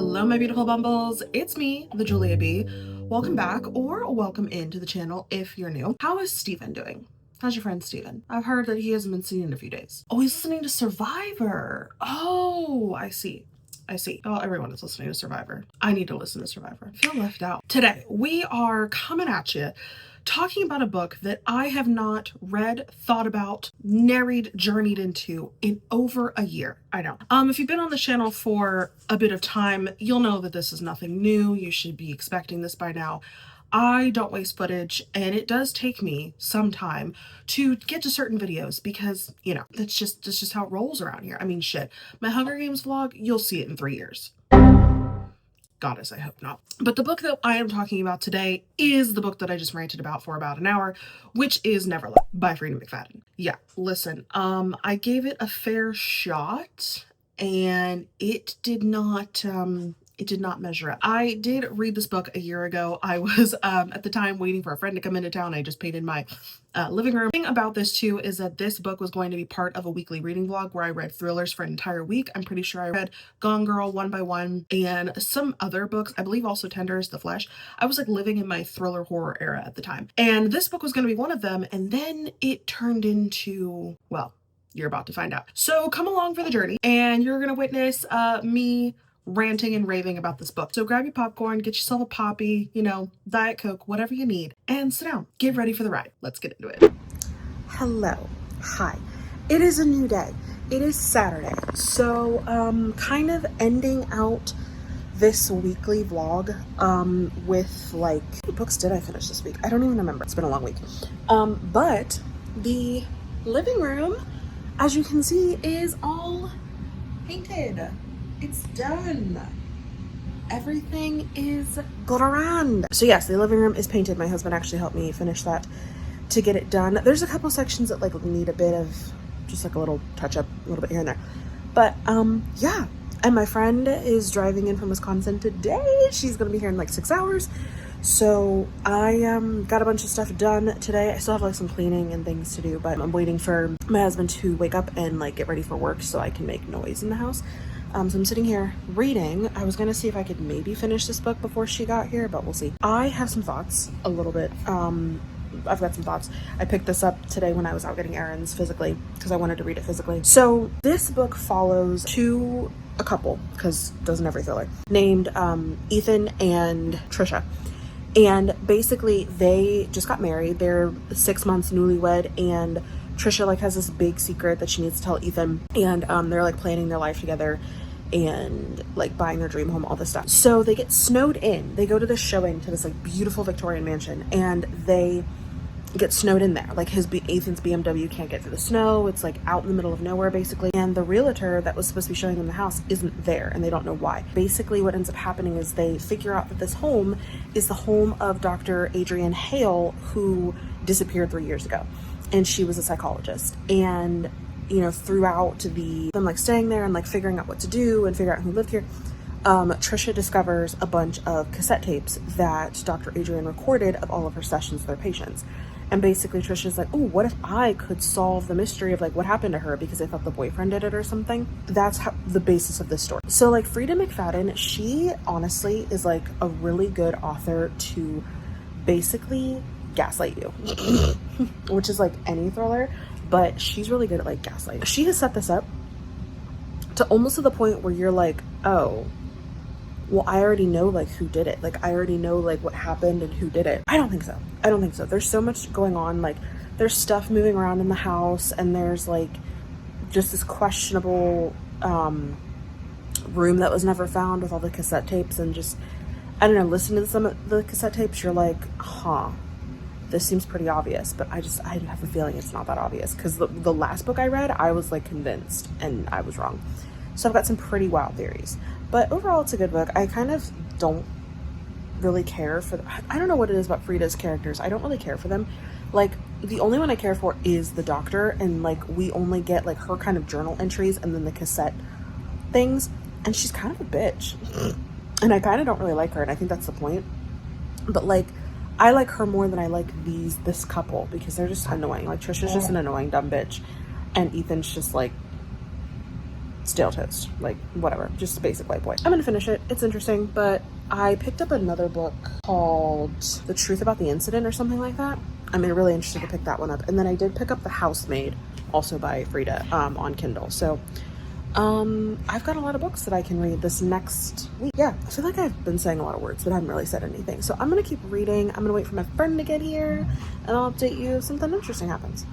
Hello my beautiful bumbles, it's me, the Juliabee. Welcome back or welcome into the channel if you're new. How is Steven doing? How's your friend Steven? I've heard that he hasn't been seen in a few days. Oh, he's listening to Survivor. Oh, I see. Well, everyone is listening to Survivor. I need to listen to Survivor. I feel left out. Today, we are coming at you talking about a book that I have not read, thought about, journeyed into in over a year. I know. If you've been on the channel for a bit of time, you'll know that this is nothing new. You should be expecting this by now. I don't waste footage, and it does take me some time to get to certain videos because, you know, that's just how it rolls around here. I mean, shit. My Hunger Games vlog, you'll see it in 3 years. Goddess, I hope not. But the book that I am talking about today is the book that I just ranted about for about an hour, which is Neverland by Freida McFadden. Yeah, listen, I gave it a fair shot and it did not measure up. I did read this book a year ago. I was at the time waiting for a friend to come into town. I just painted my living room. The thing about this too is that this book was going to be part of a weekly reading vlog where I read thrillers for an entire week. I'm pretty sure I read Gone Girl one by one and some other books. I believe also Tender is the Flesh. I was like living in my thriller horror era at the time. And this book was going to be one of them. And then it turned into, well, you're about to find out. So come along for the journey and you're going to witness me ranting and raving about this book. So grab your popcorn, get yourself a poppy, you know, Diet Coke, whatever you need, and sit down. Get ready for the ride. Let's get into it. Hello. Hi. It is a new day. It is Saturday. So kind of ending out this weekly vlog with like, how many books did I finish this week? I don't even remember. It's been a long week. But the living room, as you can see, is all painted. It's done. Everything is grand. So yes, the living room is painted. My husband actually helped me finish that to get it done. There's a couple sections that like need a bit of just like a little touch up, a little bit here and there. But yeah, and my friend is driving in from Wisconsin today. She's gonna be here in like 6 hours. So I got a bunch of stuff done today. I still have like some cleaning and things to do, but I'm waiting for my husband to wake up and like get ready for work so I can make noise in the house. So I'm sitting here reading. I was gonna see if I could maybe finish this book before she got here, but we'll see. I have some thoughts a little bit. I've got some thoughts. I picked this up today when I was out getting errands physically because I wanted to read it physically. So this book follows a couple, because it doesn't every thriller, named Ethan and Trisha. And basically they just got married. They're 6 months newlywed, and Trisha like has this big secret that she needs to tell Ethan, and they're like planning their life together and like buying their dream home, all this stuff. So they get snowed in. They go to this showing to this like beautiful Victorian mansion, and they get snowed in there. Like Ethan's BMW can't get through the snow. It's like out in the middle of nowhere basically, and the realtor that was supposed to be showing them the house isn't there, and they don't know why. Basically what ends up happening is they figure out that this home is the home of Dr. Adrienne Hale, who disappeared 3 years ago, and she was a psychologist. And you know, throughout them like staying there and like figuring out what to do and figure out who lived here, Trisha discovers a bunch of cassette tapes that Dr. Adrienne recorded of all of her sessions with her patients. And basically Trisha's like, oh, what if I could solve the mystery of like what happened to her, because I thought the boyfriend did it or something. That's how the basis of this story. So like Freida McFadden, she honestly is like a really good author to basically gaslight you, which is like any thriller, but she's really good at like gaslighting. She has set this up to almost to the point where you're like, oh, well, I already know like who did it. Like I already know like what happened and who did it. I don't think so. There's so much going on. Like there's stuff moving around in the house, and there's like just this questionable room that was never found with all the cassette tapes, and just, I don't know, listening to some of the cassette tapes, you're like, huh, this seems pretty obvious, but I have a feeling it's not that obvious, because the last book I read, I was like convinced, and I was wrong. So I've got some pretty wild theories, but overall it's a good book. I kind of don't really care for I don't know what it is about Freida's characters. I don't really care for them. Like the only one I care for is the doctor, and like we only get like her kind of journal entries and then the cassette things, and she's kind of a bitch, and I kind of don't really like her, and I think that's the point. But like I like her more than I like this couple, because they're just annoying. Like Trisha's just an annoying dumb bitch, and Ethan's just like stale toast, like whatever, just a basic white boy. I'm gonna finish it. It's interesting, but I picked up another book called The Truth About the Incident or something like that. I'm really interested to pick that one up. And then I did pick up The Housemaid, also by Freida, on Kindle. So I've got a lot of books that I can read this next week. Yeah, I feel like I've been saying a lot of words, but I haven't really said anything. So I'm gonna keep reading. I'm gonna wait for my friend to get here, and I'll update you if something interesting happens.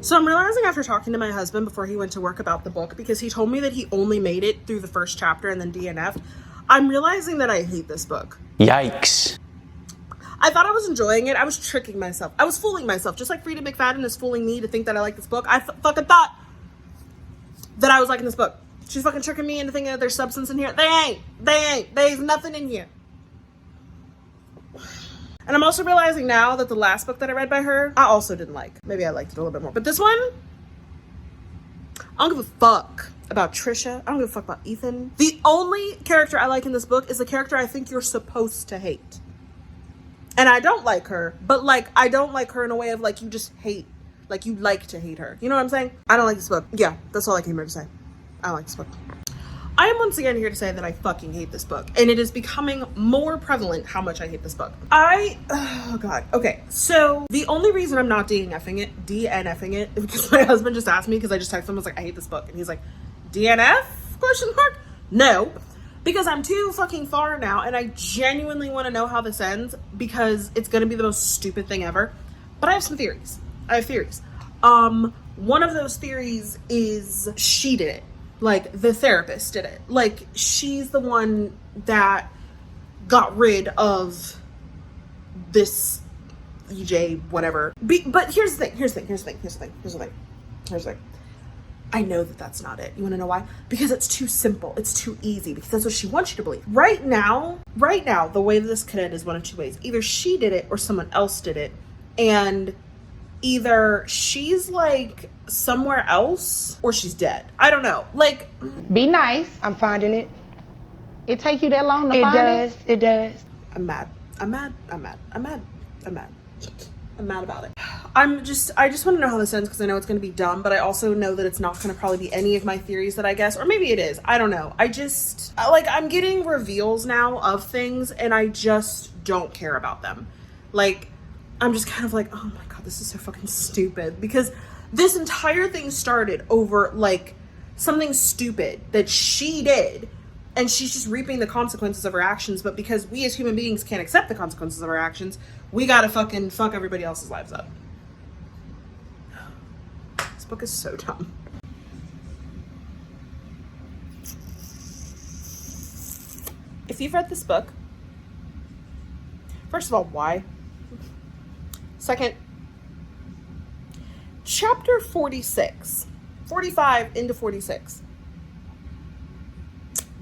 So I'm realizing after talking to my husband before he went to work about the book, because he told me that he only made it through the first chapter and then DNF'd, I'm realizing that I hate this book. Yikes. I thought I was enjoying it. I was tricking myself. I was fooling myself. Just like Freida McFadden is fooling me to think that I like this book. I fucking thought that I was liking this book. She's fucking tricking me into thinking that there's substance in here. They ain't. There's nothing in here. And I'm also realizing now that the last book that I read by her, I also didn't like. Maybe I liked it a little bit more. But this one, I don't give a fuck about Trisha. I don't give a fuck about Ethan. The only character I like in this book is the character I think you're supposed to hate. And I don't like her, but like, I don't like her in a way of like, you just hate, like you like to hate her. You know what I'm saying? I don't like this book. Yeah, that's all I came here to say. I don't like this book. I am once again here to say that I fucking hate this book, and it is becoming more prevalent how much I hate this book. Oh god. Okay, so the only reason I'm not DNFing it, is because my husband just asked me, because I just texted him, I was like, I hate this book, and he's like, DNF? Question mark? No, because I'm too fucking far now, and I genuinely want to know how this ends, because it's gonna be the most stupid thing ever. But I have some theories. One of those theories is she did it. Like, the therapist did it. Like, she's the one that got rid of this EJ, whatever. But here's the thing. I know that that's not it. You want to know why? Because it's too simple. It's too easy. Because that's what she wants you to believe. Right now, the way that this could end is one of two ways. Either she did it or someone else did it. And either she's like somewhere else or she's dead. I don't know. Like, be nice. I'm finding it. It take you that long to find it? It does. I'm mad about it. I just want to know how this ends, because I know it's going to be dumb, but I also know that it's not going to probably be any of my theories that I guess, or maybe it is. I don't know. I'm getting reveals now of things, and I just don't care about them. Like, I'm just kind of like, oh my god, this is so fucking stupid, because this entire thing started over like something stupid that she did, and she's just reaping the consequences of her actions. But because we as human beings can't accept the consequences of our actions, we gotta fucking fuck everybody else's lives up. This book is so dumb. If you've read this book, first of all, why? Second, chapter 46, 45 into 46.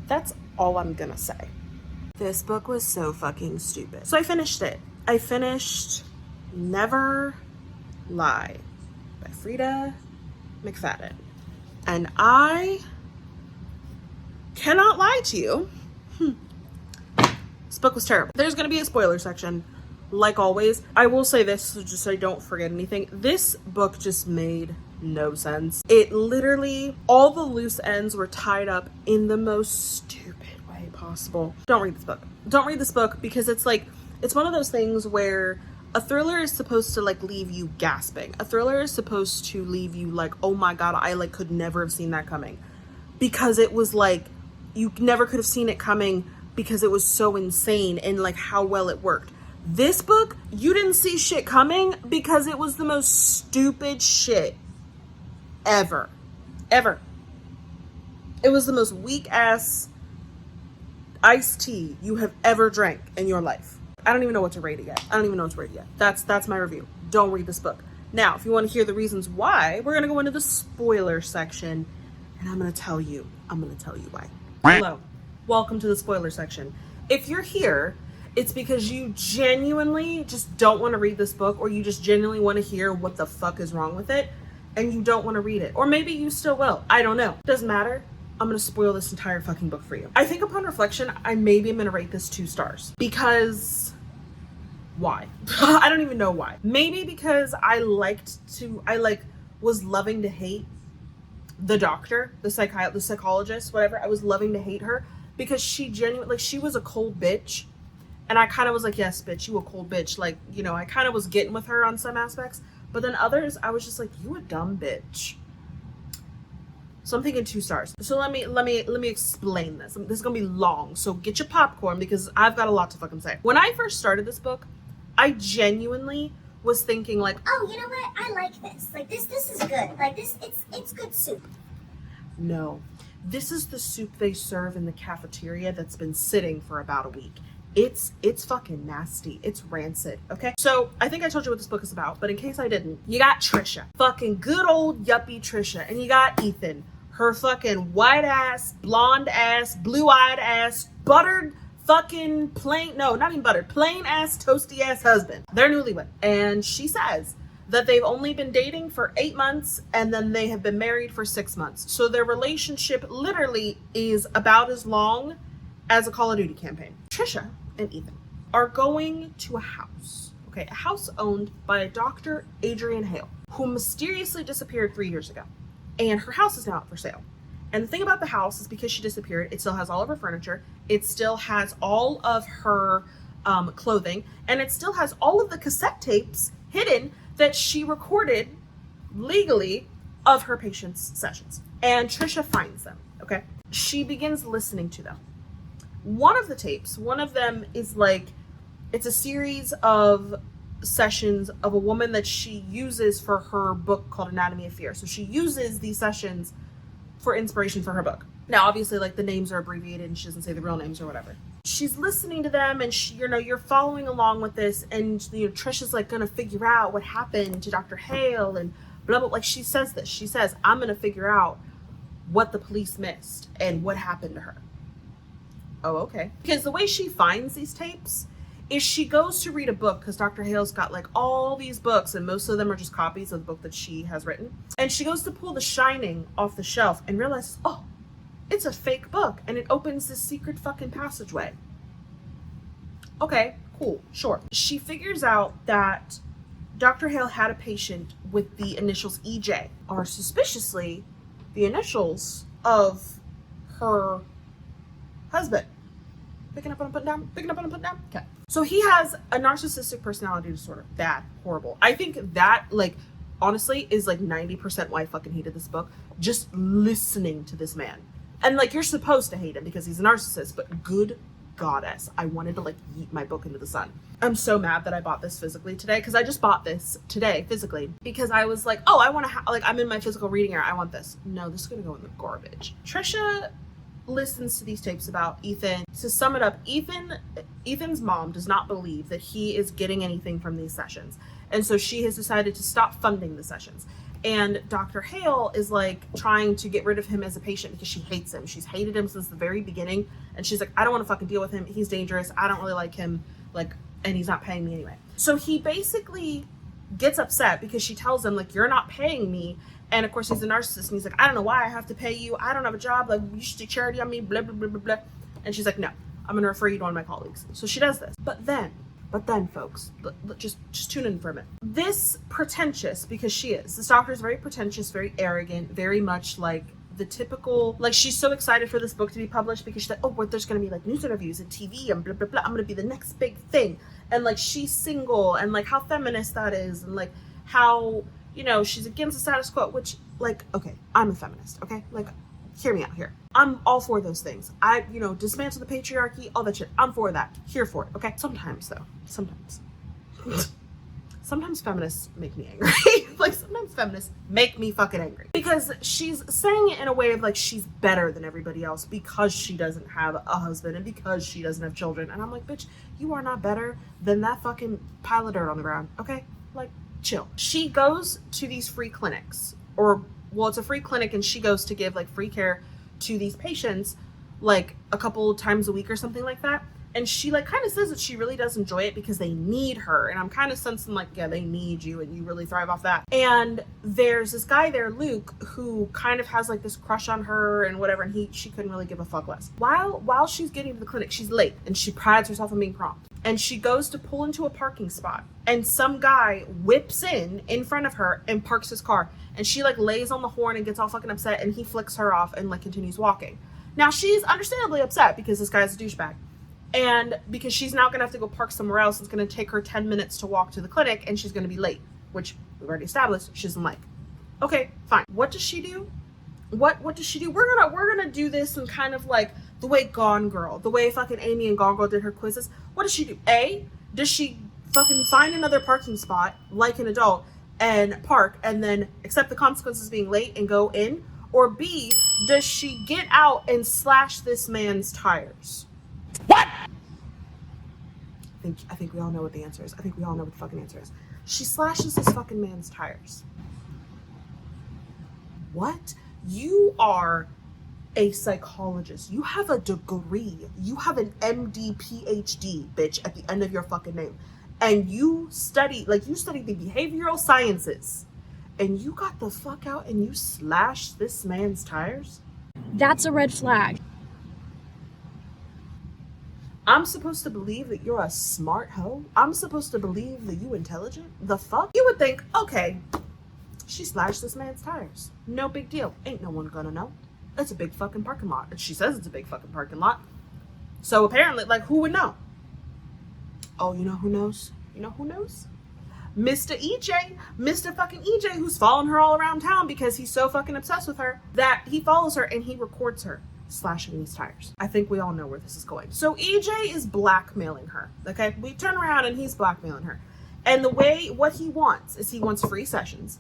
That's all I'm gonna say. This book was so fucking stupid. So I finished it. I finished Never Lie by Freida McFadden. And I cannot lie to you. This book was terrible. There's gonna be a spoiler section. Like always, I will say this, so just so I don't forget anything. This book just made no sense. It literally, all the loose ends were tied up in the most stupid way possible. Don't read this book. Don't read this book, because it's like, it's one of those things where a thriller is supposed to like leave you gasping. A thriller is supposed to leave you like, oh my god, I like could never have seen that coming. Because it was like, you never could have seen it coming, because it was so insane and like how well it worked. This book, you didn't see shit coming, because it was the most stupid shit ever. It was the most weak ass iced tea you have ever drank in your life. I don't even know what to rate it yet. That's my review. Don't read this book. Now, if you want to hear the reasons why, we're going to go into the spoiler section, and I'm going to tell you why. Hello. Welcome to the spoiler section. If you're here it's because you genuinely just don't want to read this book, or you just genuinely want to hear what the fuck is wrong with it, and you don't want to read it. Or maybe you still will. I don't know. Doesn't matter. I'm going to spoil this entire fucking book for you. I think upon reflection, I maybe am going to rate this 2 stars. Because why? I don't even know why. Maybe because I was loving to hate the doctor, the psychologist, whatever. I was loving to hate her because she genuinely, like, she was a cold bitch. And I kind of was like, yes, bitch, you a cold bitch. Like, you know, I kind of was getting with her on some aspects. But then others, I was just like, you a dumb bitch. So I'm thinking 2 stars. So let me explain this. This is gonna be long, so get your popcorn because I've got a lot to fucking say. When I first started this book, I genuinely was thinking like, oh, you know what? I like this. Like this is good. Like this, it's good soup. No, this is the soup they serve in the cafeteria that's been sitting for about a week. It's fucking nasty. It's rancid. Okay. So I think I told you what this book is about, but in case I didn't, you got Trisha, fucking good old yuppie Trisha, and you got Ethan, her fucking white ass, blonde ass, blue-eyed ass, buttered fucking plain, no, not even buttered, plain ass, toasty ass husband. They're newlywed. And she says that they've only been dating for 8 months and then they have been married for 6 months. So their relationship literally is about as long as a Call of Duty campaign. Trisha and Ethan are going to a house, okay, a house owned by a Dr. Adrian Hale, who mysteriously disappeared 3 years ago. And her house is now up for sale. And the thing about the house is because she disappeared, it still has all of her furniture, it still has all of her clothing, and it still has all of the cassette tapes hidden that she recorded legally of her patients' sessions. And Trisha finds them, okay? She begins listening to them. One of the tapes, one of them is like, it's a series of sessions of a woman that she uses for her book called Anatomy of Fear. So she uses these sessions for inspiration for her book. Now, obviously, like, the names are abbreviated and she doesn't say the real names or whatever. She's listening to them and she, you know, you're following along with this, and, you know, Trisha's like gonna figure out what happened to Dr. Hale and blah, blah, like she says this. She says, I'm gonna figure out what the police missed and what happened to her. Oh, okay. Because the way she finds these tapes is she goes to read a book, because Dr. Hale's got like all these books and most of them are just copies of the book that she has written. And she goes to pull The Shining off the shelf and realizes, oh, it's a fake book, and it opens this secret fucking passageway. Okay, cool, sure. She figures out that Dr. Hale had a patient with the initials EJ, or suspiciously the initials of her husband. Picking up on and putting down, picking up on and putting down. Okay. So he has a narcissistic personality disorder. Bad, horrible. I think that, like, honestly is like 90% why I fucking hated this book. Just listening to this man. And like, you're supposed to hate him because he's a narcissist, but good goddess, I wanted to like yeet my book into the sun. I'm so mad that I bought this physically today, because I just bought this today physically because I was like, oh, I want to like, I'm in my physical reading area, I want this. No, this is gonna go in the garbage. Trisha listens to these tapes about Ethan. To sum it up, Ethan's mom does not believe that he is getting anything from these sessions, and so she has decided to stop funding the sessions. And Dr. Hale is like trying to get rid of him as a patient because she hates him. She's hated him since the very beginning. And she's like, I don't want to fucking deal with him. He's dangerous. I don't really like him. Like, and he's not paying me anyway. So he basically gets upset because she tells him, like, you're not paying me. And of course he's a narcissist. And he's like, I don't know why I have to pay you. I don't have a job. Like, you should do charity on me, blah, blah, blah, blah, blah. And she's like, no, I'm going to refer you to one of my colleagues. So she does this. But then, folks, just tune in for a minute. This pretentious, because she is, this doctor is very pretentious, very arrogant, very much like the typical, like, she's so excited for this book to be published because she's like, oh, there's going to be like news interviews and TV and blah, blah, blah. I'm going to be the next big thing. And like, she's single, and like how feminist that is, and like how, you know, she's against the status quo, which, like, okay, I'm a feminist, okay? Like, hear me out here. I'm all for those things. I, you know, dismantle the patriarchy, all that shit. I'm for that. Here for it, okay? Sometimes, though. Sometimes feminists make me angry. Like, sometimes feminists make me fucking angry. Because she's saying it in a way of, like, she's better than everybody else because she doesn't have a husband and because she doesn't have children. And I'm like, bitch, you are not better than that fucking pile of dirt on the ground, okay? Like, chill. She goes to these free clinics, or, well, it's a free clinic, and she goes to give like free care to these patients like a couple times a week or something like that. And she like kind of says that she really does enjoy it because they need her. And I'm kind of sensing like, yeah, they need you and you really thrive off that. And there's this guy there, Luke, who kind of has like this crush on her and whatever. And she couldn't really give a fuck less. While she's getting to the clinic, she's late and she prides herself on being prompt. And she goes to pull into a parking spot and some guy whips in front of her and parks his car. And she like lays on the horn and gets all fucking upset and he flicks her off and like continues walking. Now she's understandably upset because this guy's a douchebag. And because she's now going to have to go park somewhere else, it's going to take her 10 minutes to walk to the clinic and she's going to be late, which we've already established she doesn't like. Okay, fine. What does she do? What does she do? We're gonna do this in kind of like the way Gone Girl, the way fucking Amy and Gone Girl did her quizzes. What does she do? A, does she fucking find another parking spot like an adult and park and then accept the consequences of being late and go in? Or B, does she get out and slash this man's tires? What? I think we all know what the answer is. I think we all know what the fucking answer is. She slashes this fucking man's tires. What? You are a psychologist. You have a degree. You have an MD, PhD, bitch, at the end of your fucking name. And you study the behavioral sciences. And you got the fuck out and you slashed this man's tires? That's a red flag. I'm supposed to believe that you're a smart hoe? I'm supposed to believe that you intelligent? The fuck? You would think, okay, she slashed this man's tires. No big deal. Ain't no one gonna know. It's a big fucking parking lot. She says it's a big fucking parking lot. So apparently, like, who would know? Oh, you know who knows? You know who knows? Mr. EJ. Mr. fucking EJ, who's following her all around town because he's so fucking obsessed with her that he follows her and he records her slashing these tires. I think we all know where this is going. So EJ is blackmailing her. Okay? We turn around and he's blackmailing her. And what he wants is he wants free sessions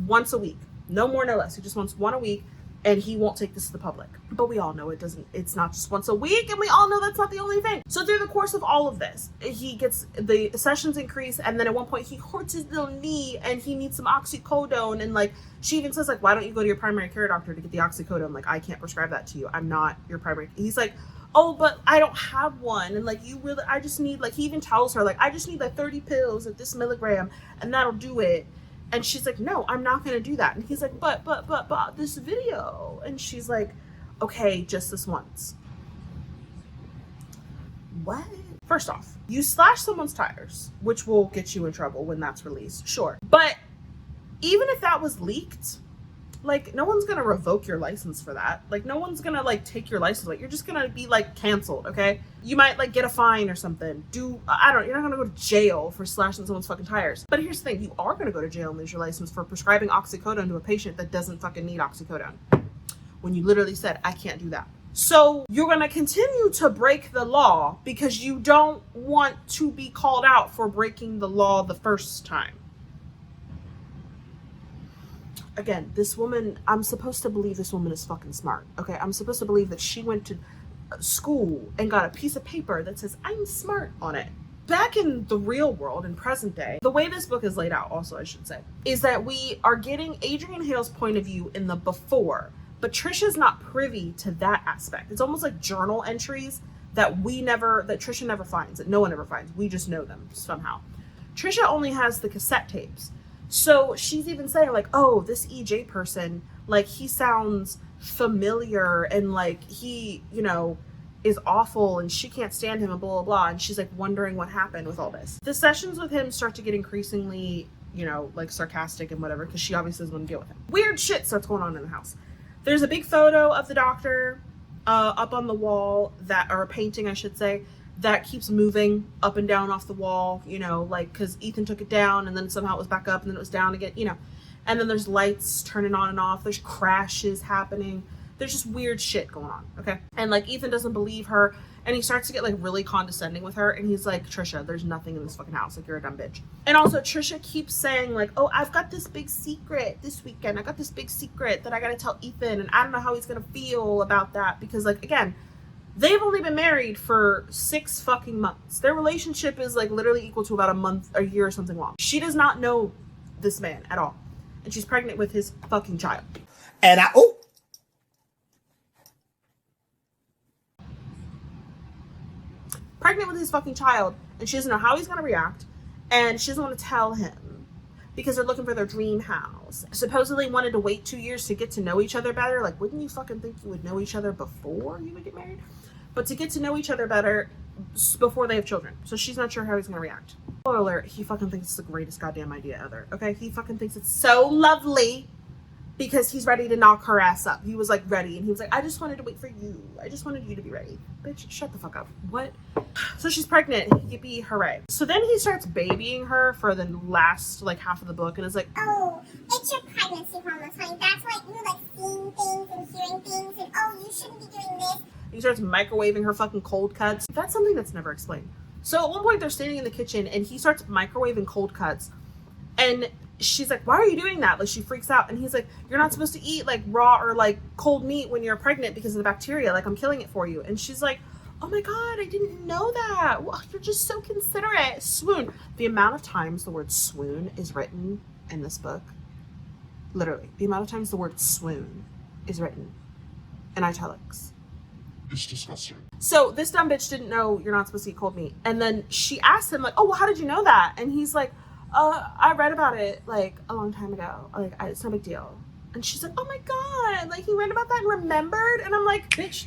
once a week. No more, no less. He just wants one a week and he won't take this to the public. But we all know it's not just once a week, and we all know that's not the only thing. So through the course of all of this, he gets the sessions increase, and then at one point he hurts his little knee and he needs some oxycodone, and like she even says like, why don't you go to your primary care doctor to get the oxycodone? Like, I can't prescribe that to you. I'm not your primary. He's like, oh, but I don't have one, and like I just need, like, he even tells her like, I just need like 30 pills at this milligram and that'll do it. And she's like, no, I'm not going to do that. And he's like, but this video. And she's like, okay, just this once. What? First off, you slash someone's tires, which will get you in trouble when that's released. Sure. But even if that was leaked, like, no one's going to revoke your license for that. Like, no one's going to like take your license away. You're just going to be like canceled. Okay. You might like get a fine or something. You're not going to go to jail for slashing someone's fucking tires. But here's the thing. You are going to go to jail and lose your license for prescribing oxycodone to a patient that doesn't fucking need oxycodone. When you literally said, I can't do that. So you're going to continue to break the law because you don't want to be called out for breaking the law the first time. Again, this woman, I'm supposed to believe this woman is fucking smart. Okay, I'm supposed to believe that she went to school and got a piece of paper that says I'm smart on it. Back in the real world, in present day, the way this book is laid out, also I should say, is that we are getting Adrian Hale's point of view in the before, but Trisha's not privy to that aspect. It's almost like journal entries that Trisha never finds, that no one ever finds. We just know them somehow. Trisha only has the cassette tapes. So she's even saying like, oh, this EJ person, like, he sounds familiar and like he, is awful and she can't stand him and blah, blah, blah. And she's like wondering what happened with all this. The sessions with him start to get increasingly, like sarcastic and whatever, because she obviously doesn't want to deal with him. Weird shit starts going on in the house. There's a big photo of the doctor up on the wall, or a painting, I should say, that keeps moving up and down off the wall, like, because Ethan took it down and then somehow it was back up and then it was down again, and then there's lights turning on and off, there's crashes happening, there's just weird shit going on, okay? And like Ethan doesn't believe her and he starts to get like really condescending with her and he's like, Trisha, there's nothing in this fucking house, like, you're a dumb bitch. And also Trisha keeps saying like, oh, I've got this big secret this weekend, I got this big secret that I gotta tell Ethan and I don't know how he's gonna feel about that, because like, again, they've only been married for 6 fucking months. Their relationship is like literally equal to about a year or something long. She does not know this man at all. And she's pregnant with his fucking child. And pregnant with his fucking child, and she doesn't know how he's going to react, and she doesn't want to tell him because they're looking for their dream house. Supposedly wanted to wait 2 years to get to know each other better. Like, wouldn't you fucking think you would know each other before you would get married? But to get to know each other better before they have children. So she's not sure how he's gonna react. Spoiler alert, he fucking thinks it's the greatest goddamn idea ever. Okay, he fucking thinks it's so lovely because he's ready to knock her ass up. He was like ready, and he was like, I just wanted to wait for you. I just wanted you to be ready. Bitch, shut the fuck up. What? So she's pregnant. Yippee, hooray. So then he starts babying her for the last like half of the book, and is like, oh, it's your pregnancy hormones, honey. That's why you're like seeing things and hearing things, and oh, you shouldn't be doing this. He starts microwaving her fucking cold cuts. That's something that's never explained. So at one point they're standing in the kitchen and he starts microwaving cold cuts, and she's like, why are you doing that? Like, she freaks out, and he's like, you're not supposed to eat like raw or like cold meat when you're pregnant because of the bacteria. Like, I'm killing it for you. And she's like, oh my God, I didn't know that. Well, you're just so considerate. Swoon. The amount of times the word swoon is written in this book, literally, the amount of times the word swoon is written in italics. It's disgusting. So this dumb bitch didn't know you're not supposed to eat cold meat. And then she asked him like, oh, well, how did you know that? And he's like, I read about it like a long time ago. Like, it's no big deal. And she's like, oh my God, like he read about that and remembered. And I'm like, bitch,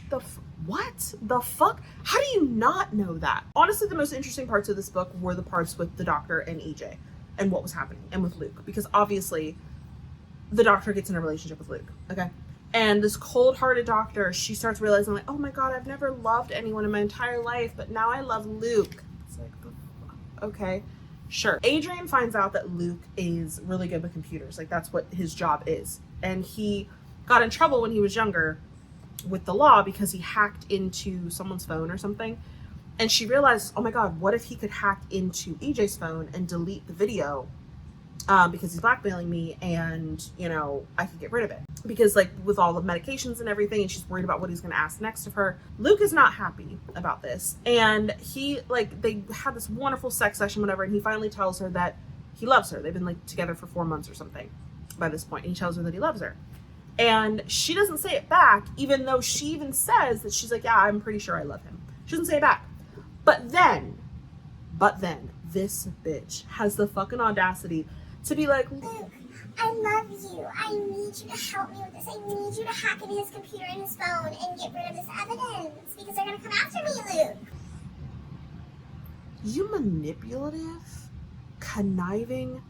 what the fuck? How do you not know that? Honestly, the most interesting parts of this book were the parts with the doctor and EJ and what was happening, and with Luke, because obviously the doctor gets in a relationship with Luke. Okay. And this cold-hearted doctor, she starts realizing like, oh my God, I've never loved anyone in my entire life, but now I love Luke. It's like, okay, sure. Adrian finds out that Luke is really good with computers. Like, that's what his job is. And he got in trouble when he was younger with the law because he hacked into someone's phone or something. And she realizes, oh my God, what if he could hack into EJ's phone and delete the video because he's blackmailing me, and, you know, I could get rid of it. Because, like, with all the medications and everything, and she's worried about what he's going to ask next of her. Luke is not happy about this. And he, like, they had this wonderful sex session, whatever, and he finally tells her that he loves her. They've been, like, together for 4 months or something by this point. And he tells her that he loves her. And she doesn't say it back, even though she even says that she's like, yeah, I'm pretty sure I love him. She doesn't say it back. But then, this bitch has the fucking audacity to be like, Luke, I love you. I need you to help me with this. I need you to hack into his computer and his phone and get rid of this evidence because they're going to come after me, Luke. you manipulative, conniving,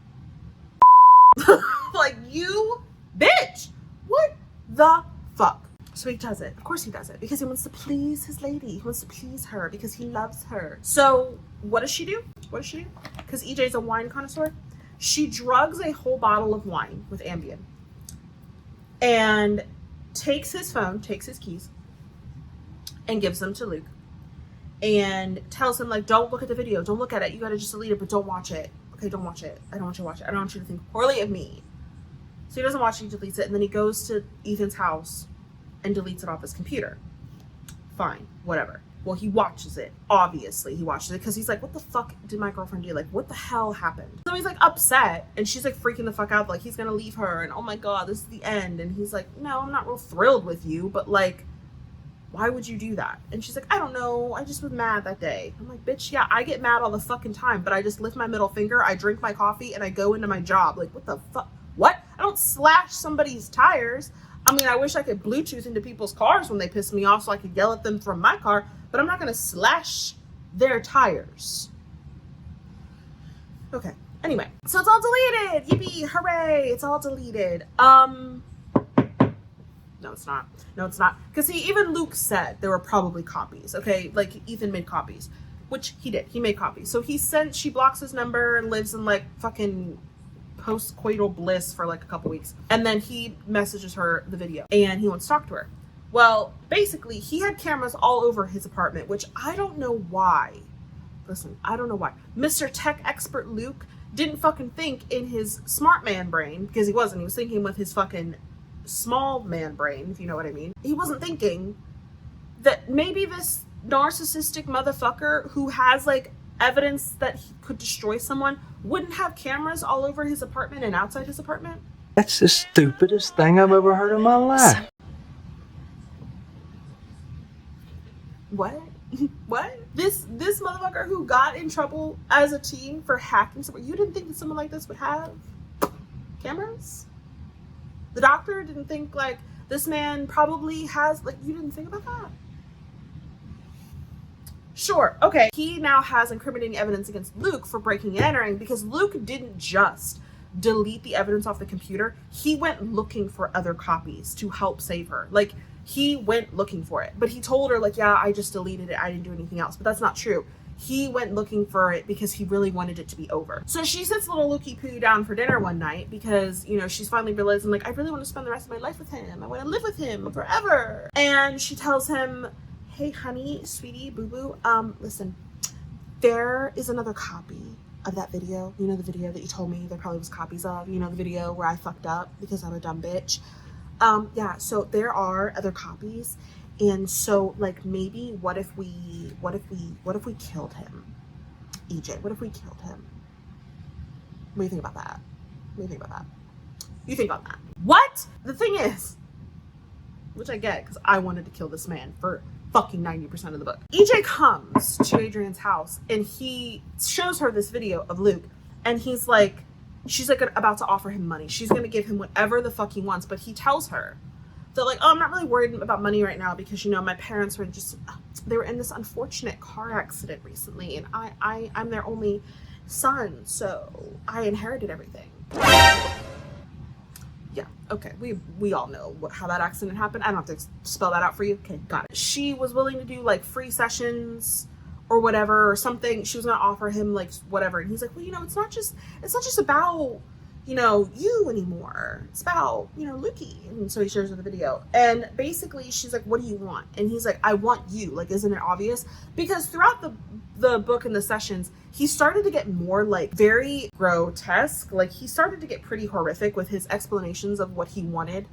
like, you bitch. What the fuck? So he does it. Of course he does it, because he wants to please his lady. He wants to please her because he loves her. So what does she do? Because EJ's a wine connoisseur. She drugs a whole bottle of wine with Ambien and takes his phone, takes his keys, and gives them to Luke and tells him, like, don't look at the video. Don't look at it. You got to just delete it, but don't watch it. Okay, don't watch it. I don't want you to watch it. I don't want you to think poorly of me. So he doesn't watch it, he deletes it, and then he goes to Ethan's house and deletes it off his computer. Fine, whatever. Well, he watches it. Obviously, he watches it because he's like, what the fuck did my girlfriend do? Like, what the hell happened? So he's like upset, and she's like freaking the fuck out, like he's gonna leave her, and oh my God, this is the end. And he's like, no, I'm not real thrilled with you, but like, why would you do that? And she's like, I don't know, I just was mad that day. I'm like, bitch, yeah, I get mad all the fucking time, but I just lift my middle finger, I drink my coffee, and I go into my job. Like, what the fuck? What? I don't slash somebody's tires. I mean, I wish I could Bluetooth into people's cars when they piss me off so I could yell at them from my car, but I'm not going to slash their tires. Okay. Anyway, so it's all deleted. Yippee, hooray. It's all deleted. No, it's not. No, it's not. Because even Luke said there were probably copies, okay? Like, Ethan made copies, which he did. He made copies. So she blocks his number and lives in, like, fucking post-coital bliss for like a couple weeks, and then he messages her the video and he wants to talk to her. Well, basically he had cameras all over his apartment, which I don't know why. Listen, I don't know why Mr. Tech Expert Luke didn't fucking think in his smart man brain, because he wasn't. He was thinking with his fucking small man brain, if you know what I mean. He wasn't thinking that maybe this narcissistic motherfucker who has like evidence that he could destroy someone wouldn't have cameras all over his apartment and outside his apartment. That's the stupidest thing I've ever heard in my life. What? What? This motherfucker who got in trouble as a teen for hacking someone, you didn't think that someone like this would have cameras? The doctor didn't think like this man probably has, like, you didn't think about that? Sure, okay. He now has incriminating evidence against Luke for breaking and entering because Luke didn't just delete the evidence off the computer. He went looking for other copies to help save her. Like, he went looking for it. But he told her, like, yeah, I just deleted it. I didn't do anything else. But that's not true. He went looking for it because he really wanted it to be over. So she sits little Lukey Poo down for dinner one night because, you know, she's finally realizing, like, I really want to spend the rest of my life with him. I want to live with him forever. And she tells him, hey, honey, sweetie, boo-boo, listen, there is another copy of that video. You know, the video that you told me there probably was copies of, you know, the video where I fucked up because I'm a dumb bitch. Yeah, so there are other copies. And so, like, maybe what if we killed him? EJ, what if we killed him? What do you think about that? What do you think about that? You think on that? What? The thing is, which I get because I wanted to kill this man for fucking 90% of the book. EJ comes to Adrian's house and he shows her this video of Luke, and he's like, she's like about to offer him money. She's gonna give him whatever the fuck he wants, but he tells her that, like, oh, I'm not really worried about money right now because, you know, my parents were just, they were in this unfortunate car accident recently, and I'm their only son, so I inherited everything. Yeah, okay, we all know how that accident happened. I don't have to spell that out for you. Okay, got it. She was willing to do, like, free sessions or whatever, or something. She was gonna offer him, like, whatever, and he's like, well, you know, it's not just about, you know, you anymore. It's about, you know, Lukey. And so he shares her the video. And basically she's like, what do you want? And he's like, I want you. Like, isn't it obvious? Because throughout the book and the sessions, he started to get more, like, very grotesque. Like, he started to get pretty horrific with his explanations of what he wanted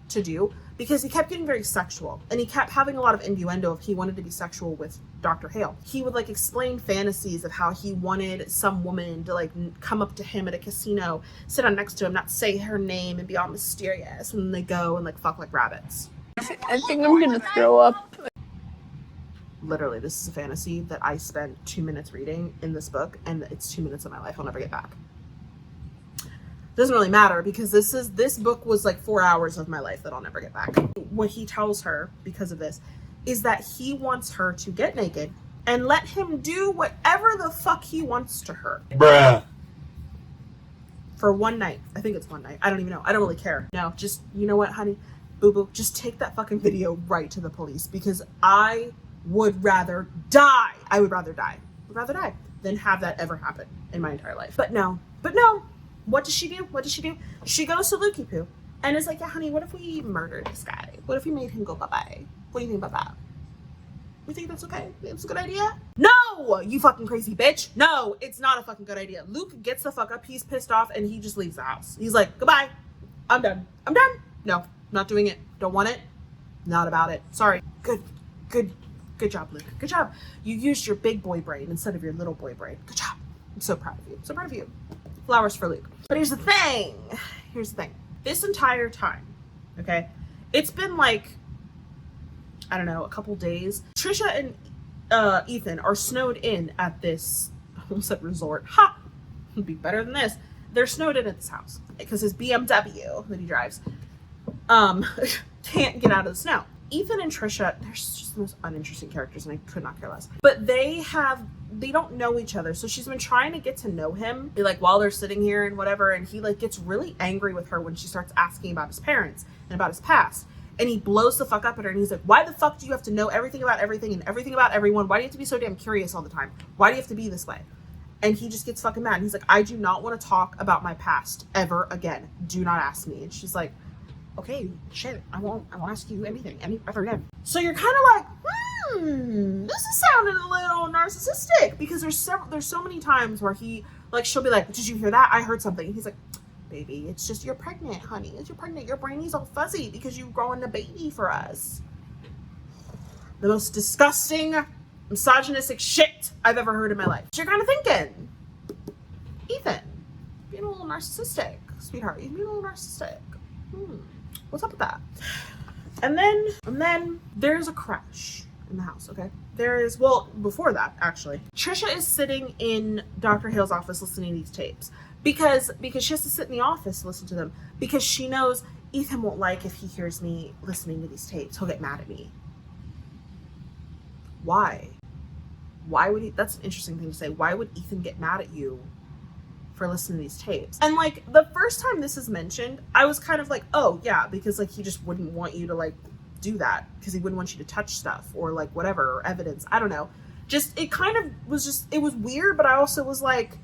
to do, because he kept getting very sexual, and he kept having a lot of innuendo of he wanted to be sexual with Dr. Hale. He would, like, explain fantasies of how he wanted some woman to, like, come up to him at a casino, sit down next to him, not say her name, and be all mysterious, and then they go and, like, fuck like rabbits. I think I'm gonna throw up. Literally, this is a fantasy that I spent 2 minutes reading in this book, and it's 2 minutes of my life I'll never get back. Doesn't really matter, because this book was like 4 hours of my life that I'll never get back. What he tells her, because of this, is that he wants her to get naked and let him do whatever the fuck he wants to her. Bruh. For one night. I think it's one night. I don't even know. I don't really care. No, just, you know what, honey? Boo-boo, just take that fucking video right to the police, because I would rather die. I would rather die. Would rather die than have that ever happen in my entire life. But no. What does she do? She goes to Lukey Poo and is like, yeah, honey, what if we murdered this guy? What if we made him go bye-bye? What do you think about that? You think that's okay? It's a good idea? No, you fucking crazy bitch. No, it's not a fucking good idea. Luke gets the fuck up. He's pissed off and he just leaves the house. He's like, goodbye. I'm done. No, not doing it. Don't want it. Not about it. Sorry. Good job, Luke. Good job. You used your big boy brain instead of your little boy brain. Good job. I'm so proud of you. Flowers for Luke. But here's the thing. This entire time, okay, it's been like, I don't know, a couple days. Trisha and Ethan are snowed in at this, I almost said resort. Ha! It'd be better than this. They're snowed in at this house because his BMW that he drives can't get out of the snow. Ethan and Trisha, they're just the most uninteresting characters, and I could not care less. But they don't know each other, so she's been trying to get to know him, like, while they're sitting here and whatever, and he, like, gets really angry with her when she starts asking about his parents and about his past, and he blows the fuck up at her, and he's like, why the fuck do you have to know everything about everything and everything about everyone? Why do you have to be so damn curious all the time? Why do you have to be this way? And he just gets fucking mad, and he's like, I do not want to talk about my past ever again. Do not ask me. And she's like, okay, shit, I won't ask you anything ever again. So you're kind of like, this is sounding a little narcissistic, because there's so many times where he, like, she'll be like, did you hear that? I heard something. And he's like, baby, it's just, you're pregnant, honey. You're pregnant. Your brain's all fuzzy because you're growing a baby for us. The most disgusting, misogynistic shit I've ever heard in my life. So you're kind of thinking, Ethan, being a little narcissistic, sweetheart. You're being a little narcissistic. What's up with that? And then there's a crash in the house, okay? There is, well, before that, actually. Trisha is sitting in Dr. Hale's office listening to these tapes because she has to sit in the office to listen to them because she knows Ethan won't like if he hears me listening to these tapes. He'll get mad at me. Why? Why would he? That's an interesting thing to say. Why would Ethan get mad at you for listening to these tapes? And like the first time this is mentioned, I was kind of like, oh yeah, because like he just wouldn't want you to like do that because he wouldn't want you to touch stuff or like whatever, or evidence. I don't know. Just, it kind of was just, it was weird, but I also was like,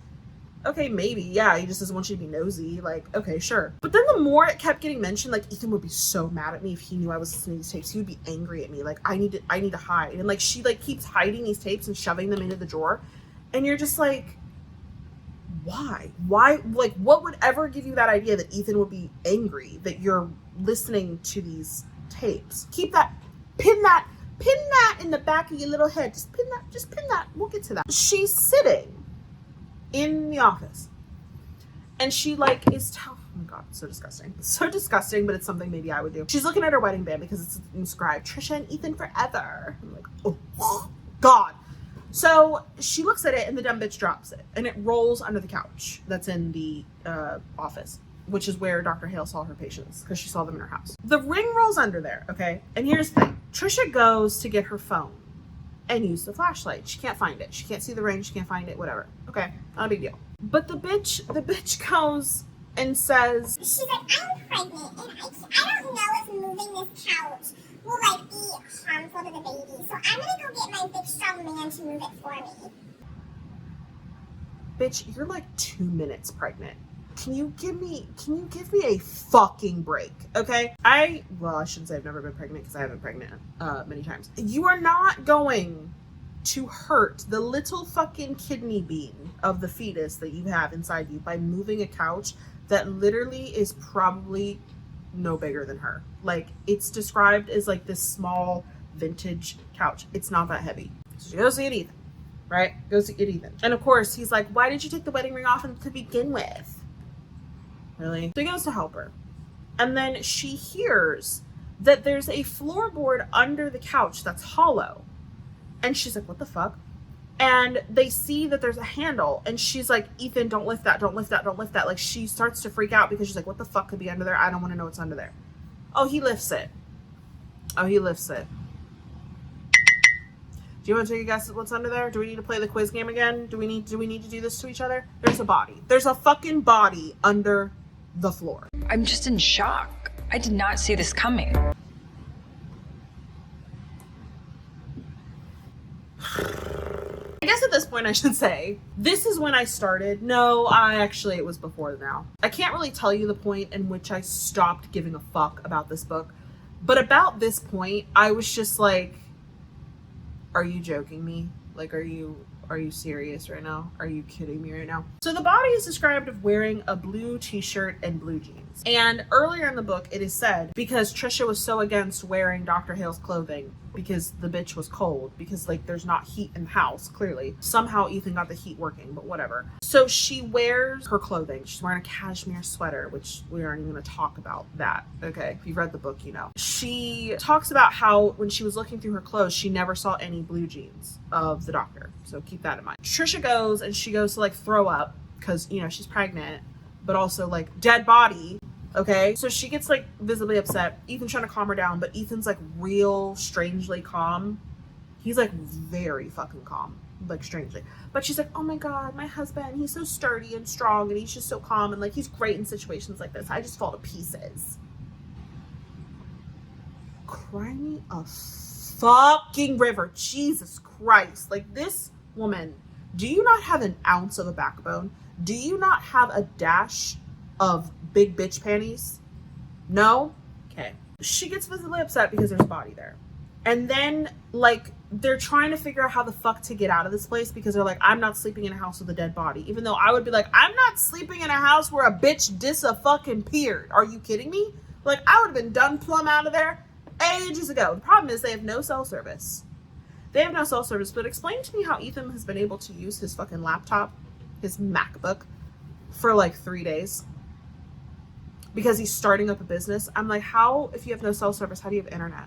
okay, maybe, yeah, he just doesn't want you to be nosy. Like, okay, sure. But then the more it kept getting mentioned, like Ethan would be so mad at me if he knew I was listening to these tapes. He would be angry at me. Like, I need to hide. And like, she like keeps hiding these tapes and shoving them into the drawer. And you're just like, why? Like, what would ever give you that idea that Ethan would be angry that you're listening to these tapes? Keep that, pin that in the back of your little head. Just pin that. We'll get to that. She's sitting in the office and she like is oh my god, so disgusting, but it's something maybe I would do. She's looking at her wedding band because it's inscribed Trisha and Ethan forever. I'm like, oh god. So she looks at it and the dumb bitch drops it and it rolls under the couch that's in the office, which is where Dr. Hale saw her patients because she saw them in her house. The ring rolls under there, okay? And here's the thing. Trisha goes to get her phone and use the flashlight. She can't find it. She can't see the ring. She can't find it, whatever. Okay, not a big deal. But the bitch goes and says, she's like, I'm pregnant and I don't know if moving this couch will like be harmful to the baby. So I'm gonna go get my big strong man to move it for me. Bitch, you're like 2 minutes pregnant. Can you give me a fucking break, okay? I shouldn't say I've never been pregnant because I have been pregnant many times. You are not going to hurt the little fucking kidney bean of the fetus that you have inside you by moving a couch that literally is probably no bigger than her. Like, it's described as like this small vintage couch. It's not that heavy. So she goes to get Ethan, right? Goes to get Ethan. And of course, he's like, why did you take the wedding ring off to begin with? Really? So he goes to help her. And then she hears that there's a floorboard under the couch that's hollow. And she's like, what the fuck? And they see that there's a handle. And she's like, Ethan, don't lift that. Like, she starts to freak out because she's like, what the fuck could be under there? I don't want to know what's under there. Oh, he lifts it. Do you want to take a guess at what's under there? Do we need to play the quiz game again? Do we need to do this to each other? There's a body. There's a fucking body under the floor. I'm just in shock. I did not see this coming. I guess at this point I should say, this is when I started. No, it was before now. I can't really tell you the point in which I stopped giving a fuck about this book. But about this point, I was just like, are you joking me? Like, are you serious right now? Are you kidding me right now? So the body is described of wearing a blue t-shirt and blue jeans. And earlier in the book, it is said, because Trisha was so against wearing Dr. Hale's clothing, because the bitch was cold, because like there's not heat in the house, clearly. Somehow Ethan got the heat working, but whatever. So she wears her clothing. She's wearing a cashmere sweater, which we aren't even gonna talk about that, okay? If you've read the book, you know. She talks about how when she was looking through her clothes, she never saw any blue jeans of the doctor. So keep that in mind. Trisha goes and she goes to like throw up because, you know, she's pregnant, but also like dead body. Okay, so she gets like visibly upset. Ethan's trying to calm her down, but Ethan's like real strangely calm. He's like very fucking calm, like strangely. But she's like, oh my god, my husband, he's so sturdy and strong and he's just so calm and like he's great in situations like this. I just fall to pieces. Cry me a fucking river. Jesus Christ. Like, this woman, do you not have an ounce of a backbone? Do you not have a dash of big bitch panties? No? Okay. She gets visibly upset because there's a body there. And then, like, they're trying to figure out how the fuck to get out of this place because they're like, I'm not sleeping in a house with a dead body. Even though I would be like, I'm not sleeping in a house where a bitch dis-a-fucking-peared. Are you kidding me? Like, I would have been done plumb out of there ages ago. The problem is they have no cell service. But explain to me how Ethan has been able to use his fucking laptop, his MacBook, for like 3 days. Because he's starting up a business. I'm like, how, if you have no cell service, how do you have internet?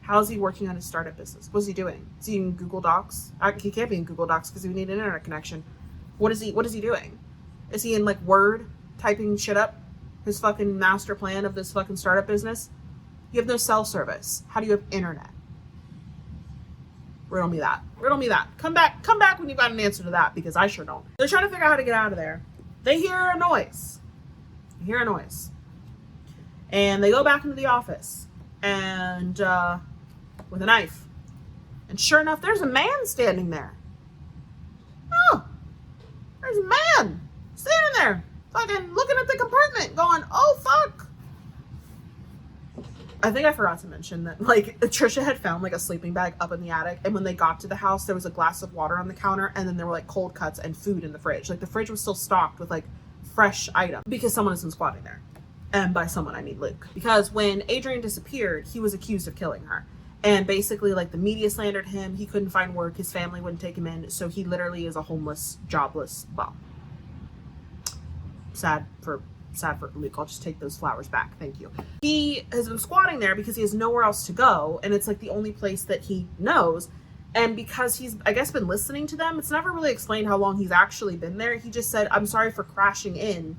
How's he working on his startup business? What's he doing? Is he in Google Docs? He can't be in Google Docs because he would need an internet connection. What is he doing? Is he in like Word typing shit up? His fucking master plan of this fucking startup business? You have no cell service. How do you have internet? Riddle me that. Riddle me that. Come back when you've got an answer to that, because I sure don't. They're trying to figure out how to get out of there. They hear a noise. And they go back into the office and with a knife. And sure enough, there's a man standing there. Oh, there's a man standing there, fucking looking at the compartment, going, oh fuck. I think I forgot to mention that, like, Trisha had found like a sleeping bag up in the attic, and when they got to the house, there was a glass of water on the counter, and then there were like cold cuts and food in the fridge. Like the fridge was still stocked with like fresh items because someone has been squatting there. And by someone, I mean Luke. Because when Adrian disappeared, he was accused of killing her. And basically, like, the media slandered him. He couldn't find work. His family wouldn't take him in. So he literally is a homeless, jobless bum. Sad for Luke. I'll just take those flowers back. Thank you. He has been squatting there because he has nowhere else to go. And it's, like, the only place that he knows. And because he's, I guess, been listening to them, it's never really explained how long he's actually been there. He just said, I'm sorry for crashing in.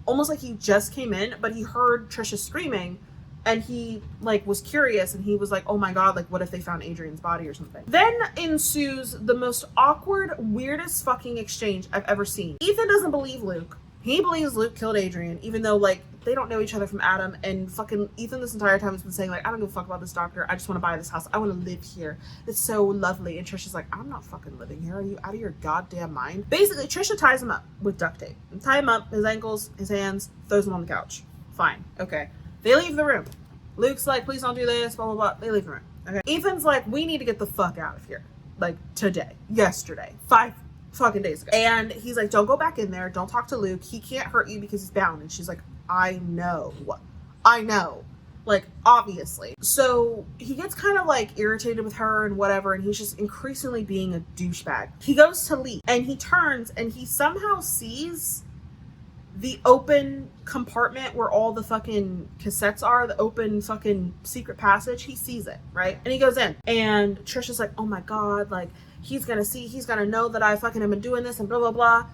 Almost like he just came in, but he heard Trisha screaming, and he like was curious, and he was like, oh my god, like what if they found Adrian's body or something? Then ensues the most awkward, weirdest fucking exchange I've ever seen. Ethan doesn't believe Luke. He believes Luke killed Adrian, even though like they don't know each other from Adam, and fucking Ethan this entire time has been saying like, I don't give a fuck about this doctor. I just want to buy this house. I want to live here. It's so lovely. And Trisha's like, I'm not fucking living here. Are you out of your goddamn mind? Basically, Trisha ties him up with duct tape. And tie him up, his ankles, his hands, throws him on the couch. Fine. Okay. They leave the room. Luke's like, please don't do this, blah, blah, blah. They leave the room. Okay. Ethan's like, we need to get the fuck out of here. Like today, yesterday, 5 fucking days ago. And he's like, don't go back in there. Don't talk to Luke. He can't hurt you because he's bound. And she's like, I know. Like, obviously. So he gets kind of like irritated with her and whatever, and he's just increasingly being a douchebag. He goes to leave, and he turns, and he somehow sees the open compartment where all the fucking cassettes are, the open fucking secret passage. He sees it, right? And he goes in, and Trisha's like, oh my god, like, he's gonna know that I fucking have been doing this and blah, blah, blah.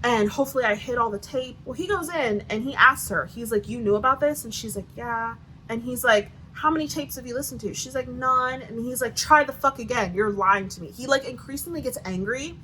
And hopefully I hid all the tape. Well, he goes in and he asks her, he's like, you knew about this? And she's like, yeah. And he's like, how many tapes have you listened to? She's like, none. And he's like, try the fuck again. You're lying to me. He like increasingly gets angry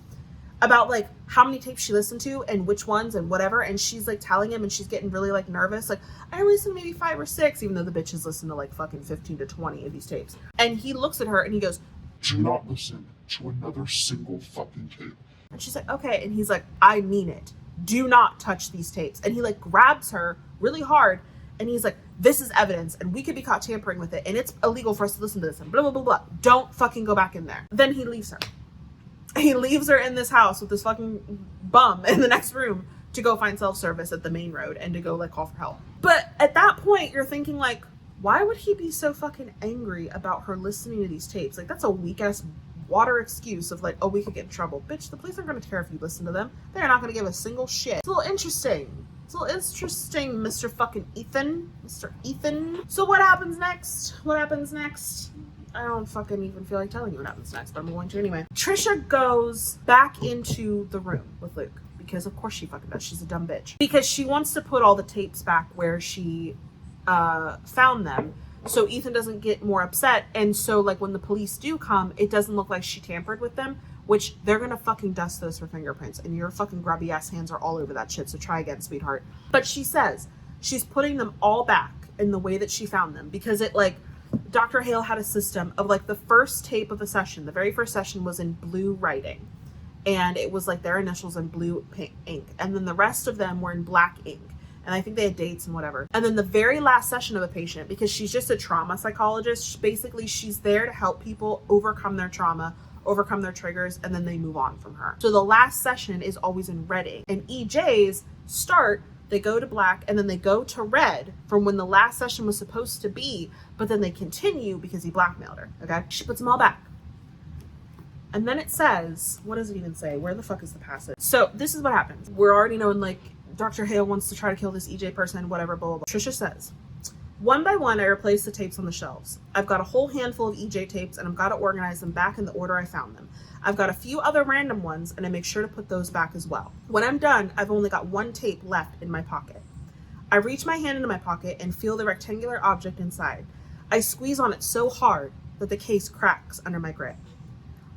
about like how many tapes she listened to and which ones and whatever. And she's like telling him, and she's getting really like nervous. Like, I listened to maybe 5 or 6, even though the bitch has listened to like fucking 15 to 20 of these tapes. And he looks at her and he goes, do not listen to another single fucking tape. And she's like, okay. And he's like, I mean it. Do not touch these tapes. And he like grabs her really hard, and he's like, this is evidence, and we could be caught tampering with it, and it's illegal for us to listen to this, and blah, blah, blah, blah. Don't fucking go back in there. Then he leaves her. He leaves her in this house with this fucking bum in the next room to go find self-service at the main road and to go like call for help. But at that point, you're thinking like, why would he be so fucking angry about her listening to these tapes? Like, that's a weak ass water excuse of like, oh, we could get in trouble. Bitch, the police aren't going to care if you listen to them. They're not going to give a single shit. It's a little interesting. Mr. fucking Ethan. Mr. Ethan. So what happens next? I don't fucking even feel like telling you what happens next, but I'm going to anyway. Trisha goes back into the room with Luke, because of course she fucking does. She's a dumb bitch. Because she wants to put all the tapes back where she found them, so Ethan doesn't get more upset. And so like when the police do come, it doesn't look like she tampered with them, which they're gonna fucking dust those for fingerprints, and your fucking grubby ass hands are all over that shit, so try again, sweetheart. But she says she's putting them all back in the way that she found them, because it like, Dr. Hale had a system of like the first tape of the session, the very first session was in blue writing, and it was like their initials in blue ink, and then the rest of them were in black ink. And I think they had dates and whatever. And then the very last session of a patient, because she's just a trauma psychologist, basically she's there to help people overcome their trauma, overcome their triggers, and then they move on from her. So the last session is always in red ink. And EJs start, they go to black, and then they go to red from when the last session was supposed to be, but then they continue because he blackmailed her, okay? She puts them all back. And then it says, what does it even say? Where the fuck is the passage? So this is what happens. We're already knowing like, Dr. Hale wants to try to kill this EJ person, whatever, blah, blah, blah. Trisha says, One by one, I replaced the tapes on the shelves. I've got a whole handful of EJ tapes, and I've got to organize them back in the order I found them. I've got a few other random ones, and I make sure to put those back as well. When I'm done, I've only got one tape left in my pocket. I reach my hand into my pocket and feel the rectangular object inside. I squeeze on it so hard that the case cracks under my grip.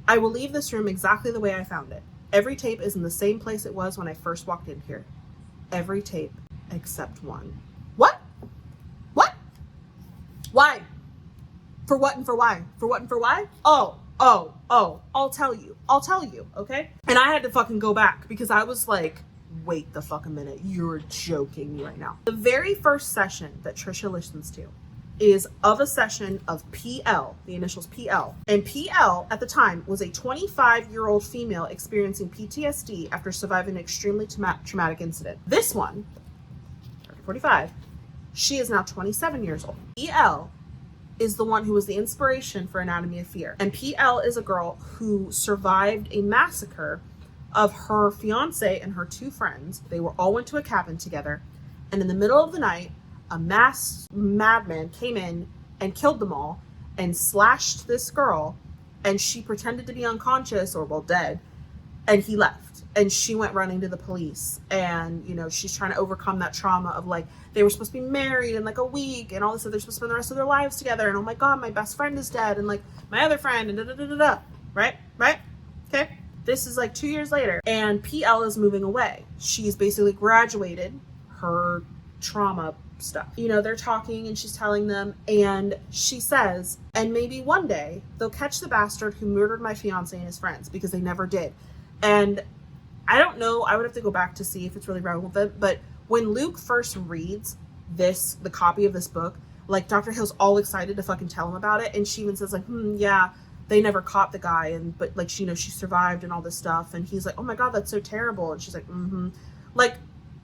I will leave this room exactly the way I found it. Every tape is in the same place it was when I first walked in here. Every tape except one. What? What? Why? For what and for why? For what and for why? Oh, I'll tell you, okay? And I had to fucking go back because I was like, wait the fuck a minute, you're joking me right now. The very first session that Trisha listens to is of a session of PL, the initials PL. And PL at the time was a 25-year-old female experiencing PTSD after surviving an extremely traumatic incident. This one, 45, she is now 27 years old. PL is the one who was the inspiration for Anatomy of Fear. And PL is a girl who survived a massacre of her fiance and her two friends. They all went to a cabin together, and in the middle of the night, a masked madman came in and killed them all and slashed this girl, and she pretended to be unconscious or, well, dead, and he left. And she went running to the police, and, you know, she's trying to overcome that trauma of, like, they were supposed to be married in, like, a week, and all this, they're supposed to spend the rest of their lives together, and oh my God, my best friend is dead, and, like, my other friend, and da-da-da-da-da, right? Okay? This is, like, 2 years later, and PL is moving away. She's basically graduated her trauma stuff. You know, they're talking and she's telling them, and she says, and maybe one day they'll catch the bastard who murdered my fiance and his friends, because they never did. And I don't know, I would have to go back to see if it's really relevant, but when Luke first reads the copy of this book, like, Dr. Hill's all excited to fucking tell him about it, and she even says, like, yeah, they never caught the guy, but like, she, you know, she survived and all this stuff, and he's like, oh my God, that's so terrible, and she's like, like,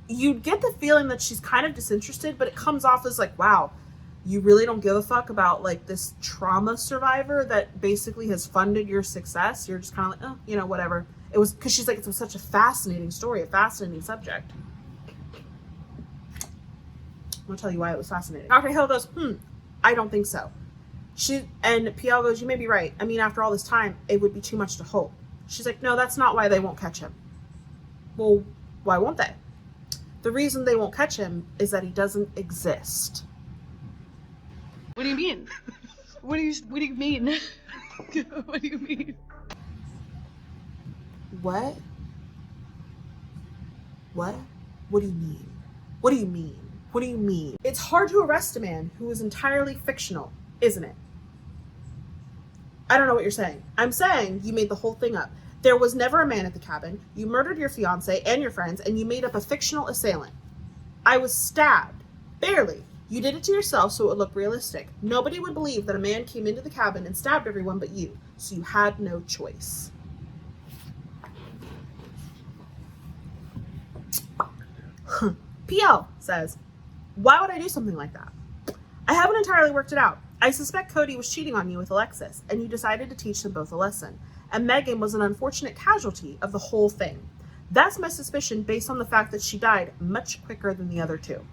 you get the feeling that she's kind of disinterested, but it comes off as like, wow, you really don't give a fuck about, like, this trauma survivor that basically has funded your success. You're just kind of like, oh, you know, whatever. It was because she's like, it was such a fascinating story, a fascinating subject. I'm gonna tell you why it was fascinating. Dr. Hill goes, I don't think so. And PL goes, you may be right. I mean, after all this time, it would be too much to hope. She's like, no, that's not why they won't catch him. Well, why won't they? The reason they won't catch him is that he doesn't exist. What do you mean? What do you mean? What do you mean? What? What? What do you mean? What do you mean? What do you mean? It's hard to arrest a man who is entirely fictional, isn't it? I don't know what you're saying. I'm saying you made the whole thing up. There was never a man at the cabin. You murdered your fiance and your friends, and you made up a fictional assailant. I was stabbed. Barely. You did it to yourself so it would look realistic. Nobody would believe that a man came into the cabin and stabbed everyone but you, so you had no choice. PL says, why would I do something like that? I haven't entirely worked it out. I suspect Cody was cheating on you with Alexis, and you decided to teach them both a lesson. And Megan was an unfortunate casualty of the whole thing. That's my suspicion based on the fact that she died much quicker than the other two.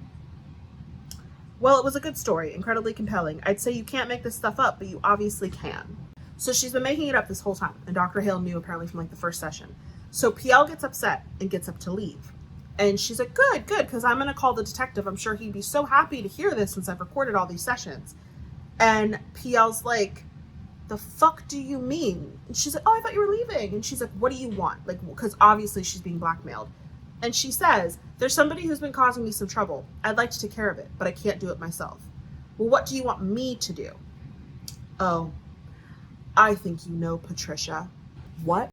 Well, it was a good story, incredibly compelling. I'd say you can't make this stuff up, but you obviously can. So she's been making it up this whole time, and Dr. Hale knew apparently from, like, the first session. So PL gets upset and gets up to leave. And she's like, good, because I'm going to call the detective. I'm sure he'd be so happy to hear this since I've recorded all these sessions. And PL's like, the fuck do you mean? And she's like, oh, I thought you were leaving. And she's like, what do you want? Like, because obviously she's being blackmailed. And she says, there's somebody who's been causing me some trouble. I'd like to take care of it, but I can't do it myself. Well, what do you want me to do? Oh, I think you know, Patricia. What?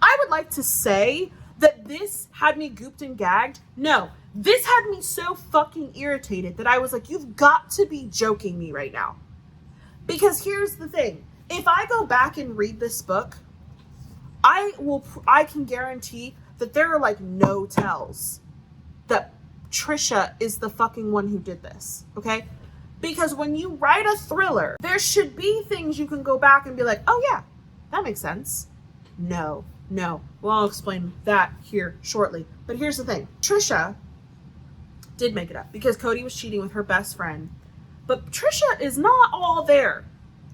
I would like to say that this had me gooped and gagged. No, this had me so fucking irritated that I was like, you've got to be joking me right now. Because here's the thing. If I go back and read this book, I can guarantee that there are, like, no tells that Trisha is the fucking one who did this, okay? Because when you write a thriller, there should be things you can go back and be like, oh yeah, that makes sense. No, No. Well, I'll explain that here shortly. But here's the thing. Trisha did make it up because Cody was cheating with her best friend. But Trisha is not all there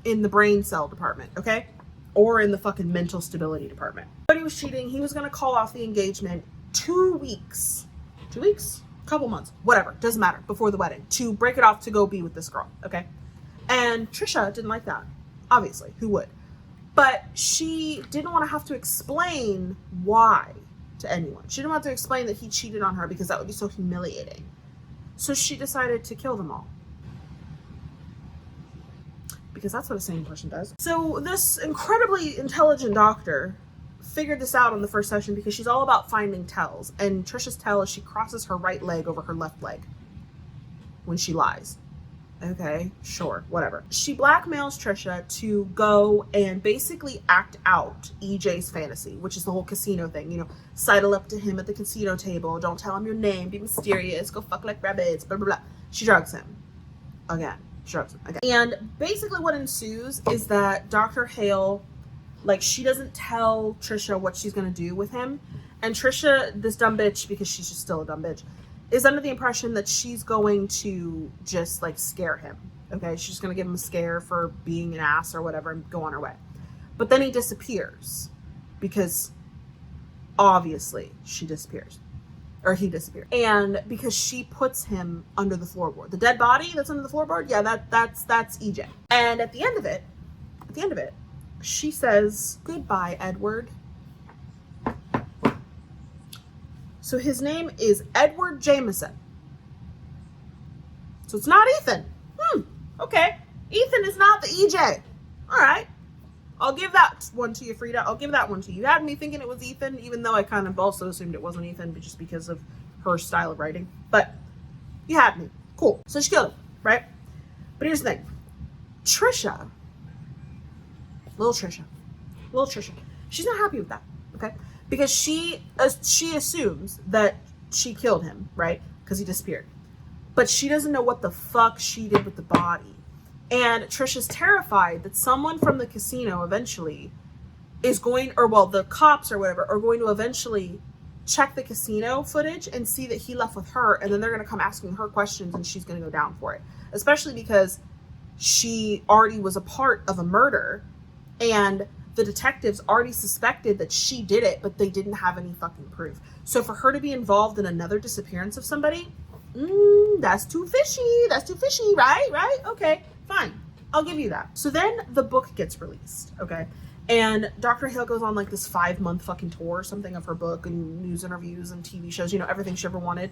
in the brain cell department, okay? Or in the fucking mental stability department. Cody was cheating. He was going to call off the engagement 2 weeks. 2 weeks? Couple months. Whatever. Doesn't matter. Before the wedding. To break it off to go be with this girl, okay? And Trisha didn't like that. Obviously. Who would? But she didn't want to have to explain why to anyone. She didn't want to explain that he cheated on her because that would be so humiliating. So she decided to kill them all. Because that's what a sane person does. So this incredibly intelligent doctor figured this out on the first session because she's all about finding tells. And Trisha's tell is she crosses her right leg over her left leg when she lies. Okay, sure, whatever. She blackmails Trisha to go and basically act out EJ's fantasy, which is the whole casino thing. You know, sidle up to him at the casino table. Don't tell him your name. Be mysterious. Go fuck like rabbits. Blah, blah, blah. She drugs him. Again. And basically what ensues is that Dr. Hale, like, she doesn't tell Trisha what she's going to do with him. And Trisha, this dumb bitch, because she's just still a dumb bitch, is under the impression that she's going to just, like, scare him. Okay? She's just going to give him a scare for being an ass or whatever and go on her way. But then he disappears. Because, obviously, she disappears. Or he disappeared. And because she puts him under the floorboard. The dead body that's under the floorboard, yeah, that's EJ. And at the end of it, she says, "Goodbye, Edward." So his name is Edward Jameson. So it's not Ethan. Okay. Ethan is not the EJ. All right. I'll give that one to you, Freida. I'll give that one to you. You had me thinking it was Ethan, even though I kind of also assumed it wasn't Ethan, but just because of her style of writing. But you had me. Cool. So she killed him, right? But here's the thing. Little Trisha, she's not happy with that, okay? Because she assumes that she killed him, right? Because he disappeared. But she doesn't know what the fuck she did with the body. And Trisha's terrified that someone from the casino eventually is going, or well, the cops or whatever, are going to eventually check the casino footage and see that he left with her, and then they're going to come asking her questions and she's going to go down for it. Especially because she already was a part of a murder and the detectives already suspected that she did it, but they didn't have any fucking proof. So for her to be involved in another disappearance of somebody, that's too fishy, right? Okay. Fine, I'll give you that. So then the book gets released, okay? And Dr. Hale goes on like this 5-month fucking tour or something of her book and news interviews and TV shows, you know, everything she ever wanted.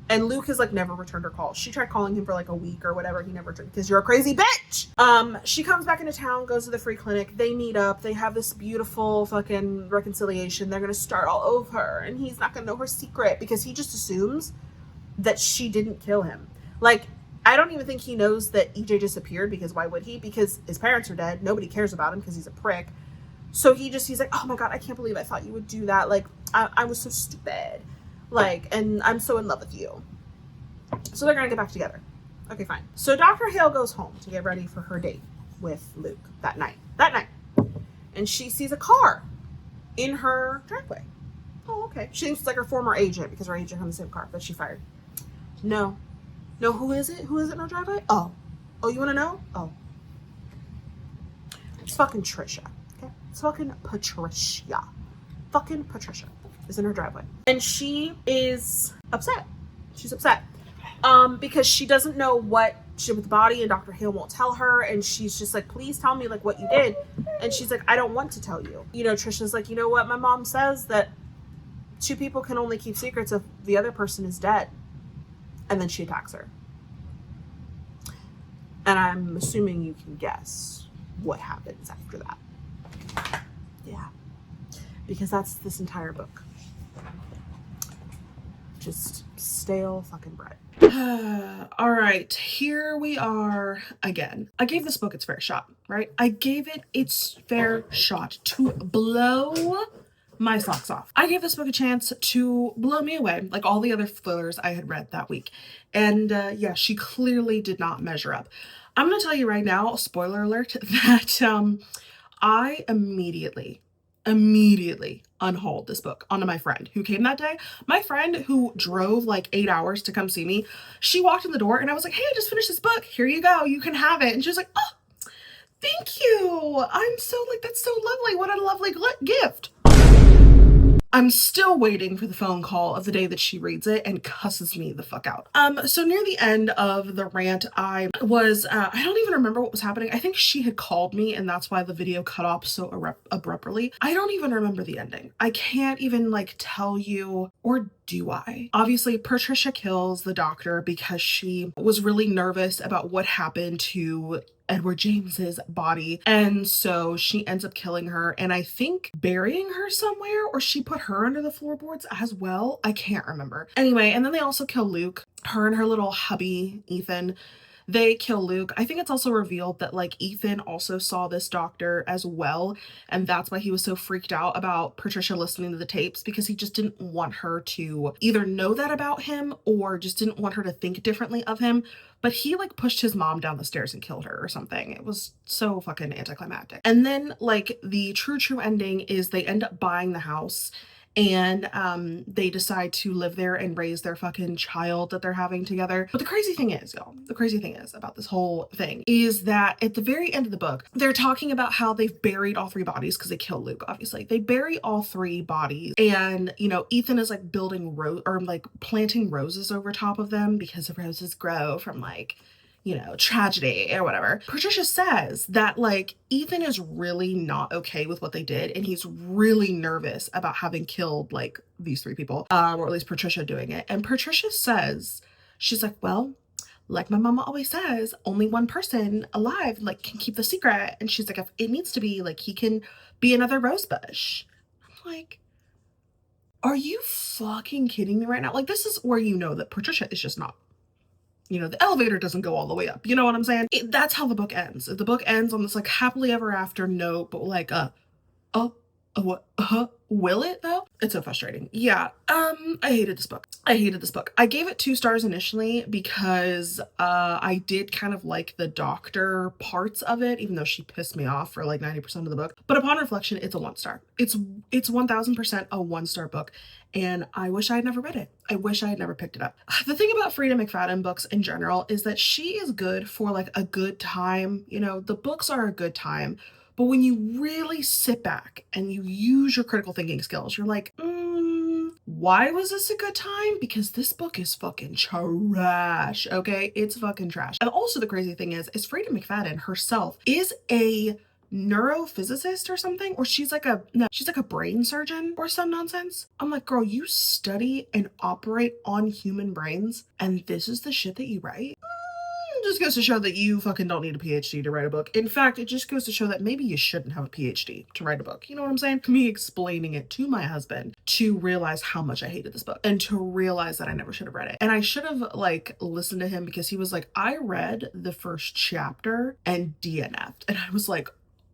And Luke has like never returned her calls. She tried calling him for like a week or whatever. He never returned because you're a crazy bitch. She comes back into town, goes to the free clinic. They meet up. They have this beautiful fucking reconciliation. They're going to start all over and he's not going to know her secret because he just assumes that she didn't kill him. Like, I don't even think he knows that EJ disappeared because why would he? Because his parents are dead. Nobody cares about him because he's a prick. So he's like, oh my God, I can't believe I thought you would do that. Like, I was so stupid. Like, and I'm so in love with you. So they're going to get back together. Okay, fine. So Dr. Hale goes home to get ready for her date with Luke that night. And she sees a car in her driveway. Oh, okay. She thinks it's like her former agent because her agent had the same car that she fired. No, who is it? Who is it in her driveway? Oh, you want to know? Oh. It's fucking Trisha. Okay? It's fucking Patricia. Fucking Patricia is in her driveway. And she is upset. She's upset. Because she doesn't know what she did with the body and Dr. Hale won't tell her. And she's just like, please tell me like what you did. And she's like, I don't want to tell you. You know, Trisha's like, you know what? My mom says that 2 people can only keep secrets if the other person is dead. And then she attacks her. And I'm assuming you can guess what happens after that. Yeah. Because that's this entire book. Just stale fucking bread. All right, here we are again. I gave this book its fair shot, right? I gave it its fair shot to blow my socks off. I gave this book a chance to blow me away, like all the other thrillers I had read that week. And yeah, she clearly did not measure up. I'm going to tell you right now, spoiler alert, that I immediately immediately unhauled this book onto my friend who came that day. My friend who drove like 8 hours to come see me, she walked in the door and I was like, hey, I just finished this book. Here you go. You can have it. And she was like, oh, thank you. I'm so like, that's so lovely. What a lovely gift. I'm still waiting for the phone call of the day that she reads it and cusses me the fuck out. So near the end of the rant, I was, I don't even remember what was happening. I think she had called me and that's why the video cut off so abruptly. I don't even remember the ending. I can't even like tell you, or do I? Obviously, Patricia kills the doctor because she was really nervous about what happened to Edward James's body, and so she ends up killing her and I think burying her somewhere, or she put her under the floorboards as well. I can't remember. Anyway, and then they also kill Luke. Her and her little hubby Ethan, they kill Luke. I think it's also revealed that like Ethan also saw this doctor as well, and that's why he was so freaked out about Patricia listening to the tapes, because he just didn't want her to either know that about him or just didn't want her to think differently of him. But he like pushed his mom down the stairs and killed her or something. It was so fucking anticlimactic. And then like the true ending is they end up buying the house and they decide to live there and raise their fucking child that they're having together. But the crazy thing is, y'all, the crazy thing is about this whole thing is that at the very end of the book, they're talking about how they've buried all 3 bodies because they killed Luke, obviously. They bury all 3 bodies and, you know, Ethan is like building like planting roses over top of them because the roses grow from like, you know, tragedy or whatever. Patricia says that like Ethan is really not okay with what they did and he's really nervous about having killed like these 3 people, or at least Patricia doing it. And Patricia says, she's like, well, like my mama always says, only one person alive like can keep the secret. And she's like, if it needs to be, like he can be another rosebush. I'm like, are you fucking kidding me right now? Like this is where you know that Patricia is just not, you know, the elevator doesn't go all the way up. You know what I'm saying? That's how the book ends. The book ends on this like happily ever after note, but like, what? Will it though? It's so frustrating. Yeah. I hated this book. I hated this book. I gave it 2 stars initially because I did kind of like the doctor parts of it, even though she pissed me off for like 90% of the book. But upon reflection, it's a 1 star. It's 1000% a 1-star book. And I wish I had never read it. I wish I had never picked it up. The thing about Freida McFadden books in general is that she is good for like a good time. You know, the books are a good time. But when you really sit back and you use your critical thinking skills, you're like, why was this a good time? Because this book is fucking trash, okay? It's fucking trash. And also the crazy thing is Freida McFadden herself is a neurophysicist or something, or she's like a brain surgeon or some nonsense. I'm like, girl, you study and operate on human brains and this is the shit that you write? Just goes to show that you fucking don't need a PhD to write a book. In fact, it just goes to show that maybe you shouldn't have a PhD to write a book. You know what I'm saying? Me explaining it to my husband to realize how much I hated this book and to realize that I never should have read it. And I should have like listened to him because he was like, I read the first chapter and DNF'd. And I was like,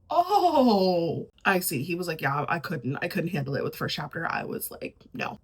oh, I see. He was like, yeah, I couldn't handle it with the first chapter. I was like, no.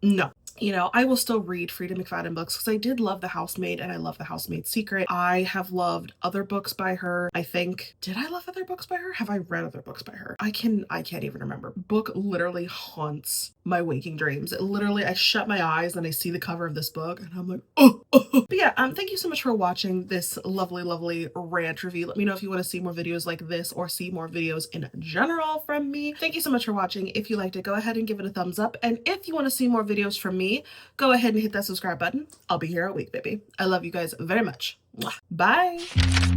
You know, I will still read Freida McFadden books because I did love The Housemaid and I love The Housemaid's Secret. I have loved other books by her. I think, did I love other books by her? Have I read other books by her? I can't even remember. Book literally haunts my waking dreams. It literally, I shut my eyes and I see the cover of this book and I'm like, oh. But yeah, thank you so much for watching this lovely rant review. Let me know if you want to see more videos like this or see more videos in general from me. Thank you so much for watching. If you liked it, go ahead and give it a thumbs up. And if you want to see more videos from me, go ahead and hit that subscribe button. I'll be here all week, baby. I love you guys very much. Mwah. Bye.